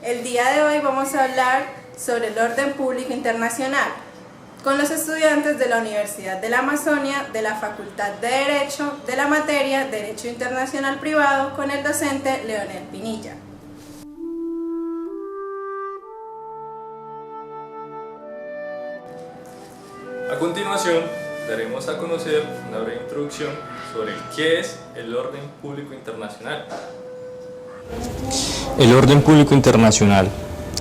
El día de hoy vamos a hablar sobre el orden público internacional con los estudiantes de la Universidad de la Amazonia, de la Facultad de Derecho, de la materia Derecho Internacional Privado, con el docente Leonel Pinilla. A continuación, daremos a conocer una breve introducción sobre qué es el orden público internacional. El orden público internacional.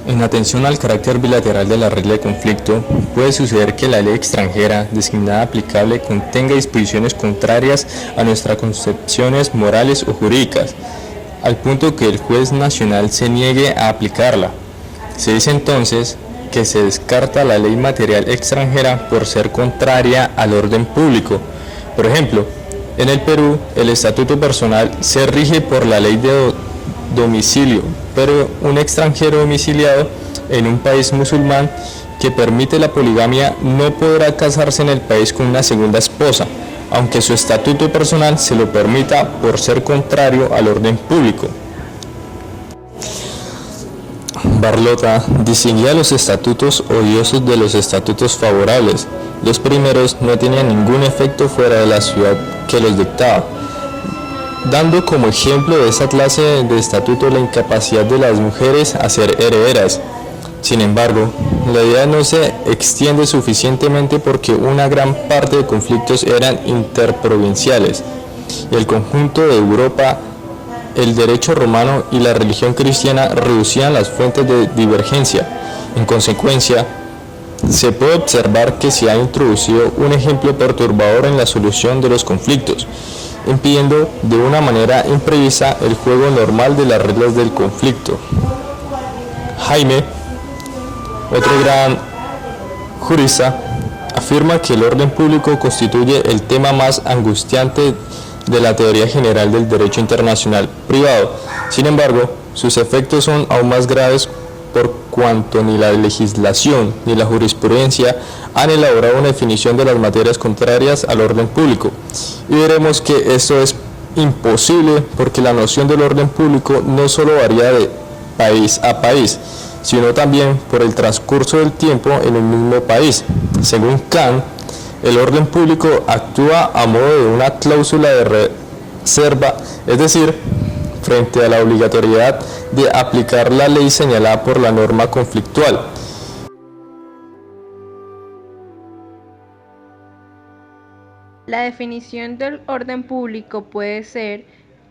En atención al carácter bilateral de la regla de conflicto, puede suceder que la ley extranjera designada aplicable contenga disposiciones contrarias a nuestras concepciones morales o jurídicas, al punto que el juez nacional se niegue a aplicarla. Se dice entonces que se descarta la ley material extranjera por ser contraria al orden público. Por ejemplo, en el Perú, el estatuto personal se rige por la ley de domicilio, pero un extranjero domiciliado en un país musulmán que permite la poligamia no podrá casarse en el país con una segunda esposa, aunque su estatuto personal se lo permita por ser contrario al orden público. Barlota distinguía los estatutos odiosos de los estatutos favorables. Los primeros no tenían ningún efecto fuera de la ciudad que los dictaba, dando como ejemplo de esa clase de estatuto la incapacidad de las mujeres a ser herederas. Sin embargo, la idea no se extiende suficientemente porque una gran parte de conflictos eran interprovinciales, y el conjunto de Europa, el derecho romano y la religión cristiana reducían las fuentes de divergencia. En consecuencia, se puede observar que se ha introducido un ejemplo perturbador en la solución de los conflictos, impidiendo de una manera imprevista el juego normal de las reglas del conflicto. Jaime, otro gran jurista, afirma que el orden público constituye el tema más angustiante de la teoría general del derecho internacional privado. Sin embargo, sus efectos son aún más graves por cuanto ni la legislación ni la jurisprudencia han elaborado una definición de las materias contrarias al orden público. Y veremos que esto es imposible porque la noción del orden público no solo varía de país a país, sino también por el transcurso del tiempo en el mismo país. Según Kant, el orden público actúa a modo de una cláusula de reserva, es decir, frente a la obligatoriedad de aplicar la ley señalada por la norma conflictual. La definición del orden público puede ser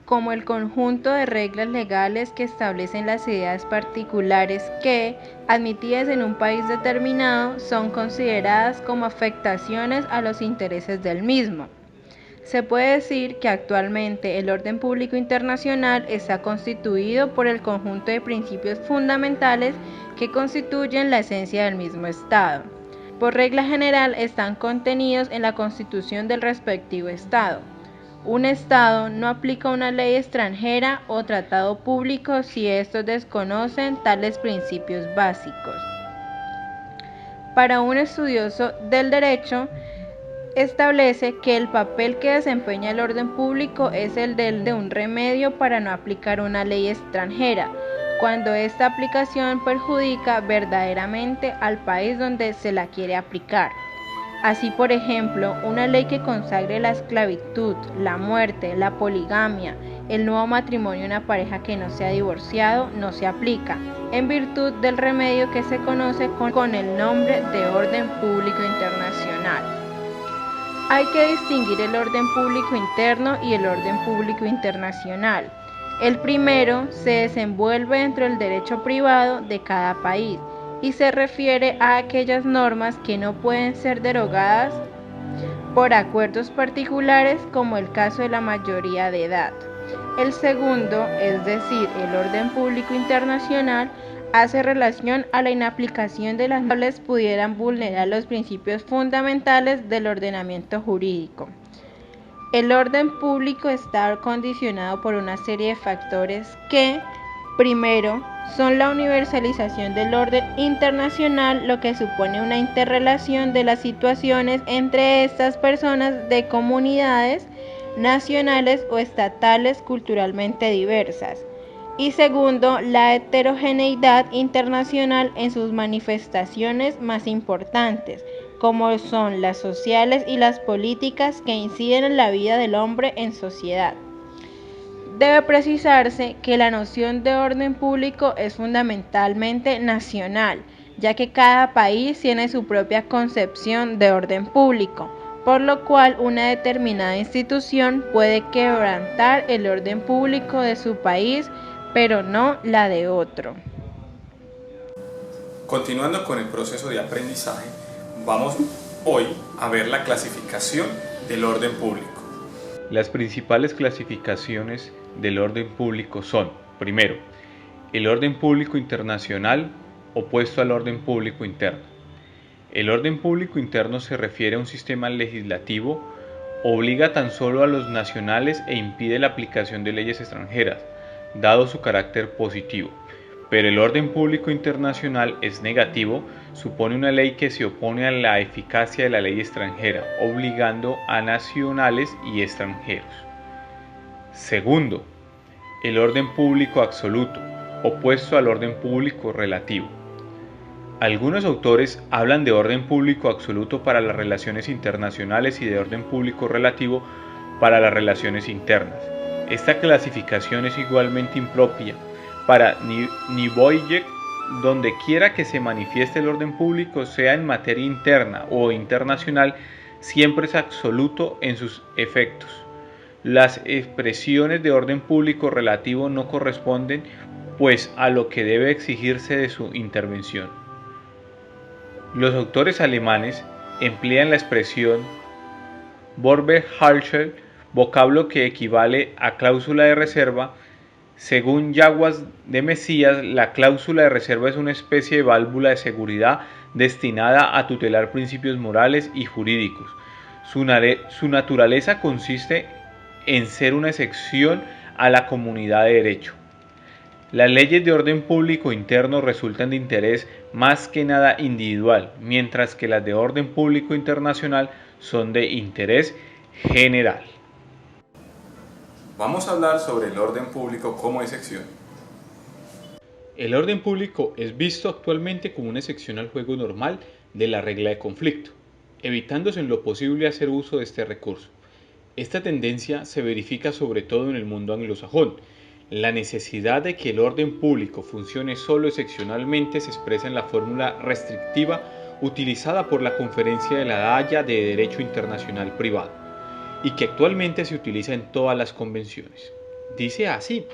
como el conjunto de reglas legales que establecen las ideas particulares que, admitidas en un país determinado, son consideradas como afectaciones a los intereses del mismo. Se puede decir que actualmente el orden público internacional está constituido por el conjunto de principios fundamentales que constituyen la esencia del mismo Estado. Por regla general están contenidos en la Constitución del respectivo Estado. Un Estado no aplica una ley extranjera o tratado público si estos desconocen tales principios básicos. Para un estudioso del derecho, establece que el papel que desempeña el orden público es el de un remedio para no aplicar una ley extranjera, cuando esta aplicación perjudica verdaderamente al país donde se la quiere aplicar. Así, por ejemplo, una ley que consagre la esclavitud, la muerte, la poligamia, el nuevo matrimonio de una pareja que no se ha divorciado, no se aplica, en virtud del remedio que se conoce con el nombre de orden público internacional. Hay que distinguir el orden público interno y el orden público internacional. El primero se desenvuelve dentro del derecho privado de cada país y se refiere a aquellas normas que no pueden ser derogadas por acuerdos particulares, como el caso de la mayoría de edad. El segundo, es decir, el orden público internacional, hace relación a la inaplicación de las normas que pudieran vulnerar los principios fundamentales del ordenamiento jurídico. El orden público está condicionado por una serie de factores que, primero, son la universalización del orden internacional, lo que supone una interrelación de las situaciones entre estas personas de comunidades nacionales o estatales culturalmente diversas. Y segundo, la heterogeneidad internacional en sus manifestaciones más importantes, como son las sociales y las políticas que inciden en la vida del hombre en sociedad. Debe precisarse que la noción de orden público es fundamentalmente nacional, ya que cada país tiene su propia concepción de orden público, por lo cual una determinada institución puede quebrantar el orden público de su país, pero no la de otro. Continuando con el proceso de aprendizaje, vamos hoy a ver la clasificación del orden público. Las principales clasificaciones del orden público son, primero, el orden público internacional opuesto al orden público interno. El orden público interno se refiere a un sistema legislativo, obliga tan solo a los nacionales e impide la aplicación de leyes extranjeras, dado su carácter positivo. Pero el orden público internacional es negativo, supone una ley que se opone a la eficacia de la ley extranjera, obligando a nacionales y extranjeros. Segundo, el orden público absoluto, opuesto al orden público relativo. Algunos autores hablan de orden público absoluto para las relaciones internacionales y de orden público relativo para las relaciones internas. Esta clasificación es igualmente impropia. Para Nieboye, donde quiera que se manifieste el orden público, sea en materia interna o internacional, siempre es absoluto en sus efectos. Las expresiones de orden público relativo no corresponden, pues, a lo que debe exigirse de su intervención. Los autores alemanes emplean la expresión Vorbehalte, vocablo que equivale a cláusula de reserva. Según Yaguas de Mesías, la cláusula de reserva es una especie de válvula de seguridad destinada a tutelar principios morales y jurídicos. Su naturaleza consiste en ser una excepción a la comunidad de derecho. Las leyes de orden público interno resultan de interés más que nada individual, mientras que las de orden público internacional son de interés general. Vamos a hablar sobre el orden público como excepción. El orden público es visto actualmente como una excepción al juego normal de la regla de conflicto, evitándose en lo posible hacer uso de este recurso. Esta tendencia se verifica sobre todo en el mundo anglosajón. La necesidad de que el orden público funcione solo excepcionalmente se expresa en la fórmula restrictiva utilizada por la Conferencia de la Haya de Derecho Internacional Privado, y que actualmente se utiliza en todas las convenciones. Dice así: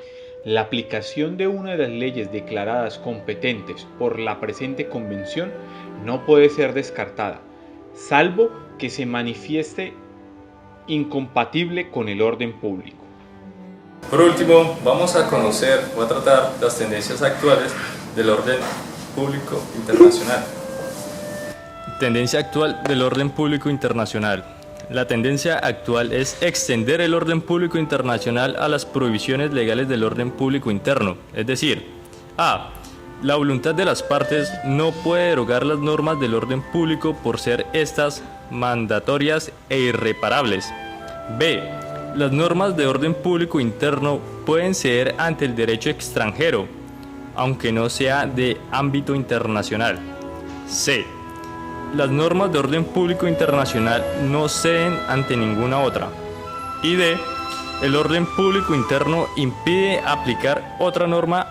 la aplicación de una de las leyes declaradas competentes por la presente convención no puede ser descartada, salvo que se manifieste incompatible con el orden público. Por último, vamos a conocer o a tratar las tendencias actuales del orden público internacional. Tendencia actual del orden público internacional. La tendencia actual es extender el orden público internacional a las prohibiciones legales del orden público interno, es decir, a. La voluntad de las partes no puede derogar las normas del orden público por ser estas mandatorias e irreparables. B. Las normas de orden público interno pueden ceder ante el derecho extranjero, aunque no sea de ámbito internacional. C. Las normas de orden público internacional no ceden ante ninguna otra. Y D. El orden público interno impide aplicar otra norma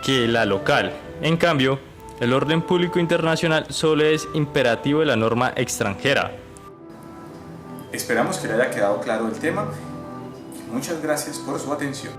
que la local. En cambio, el orden público internacional solo es imperativo de la norma extranjera. Esperamos que le haya quedado claro el tema. Muchas gracias por su atención.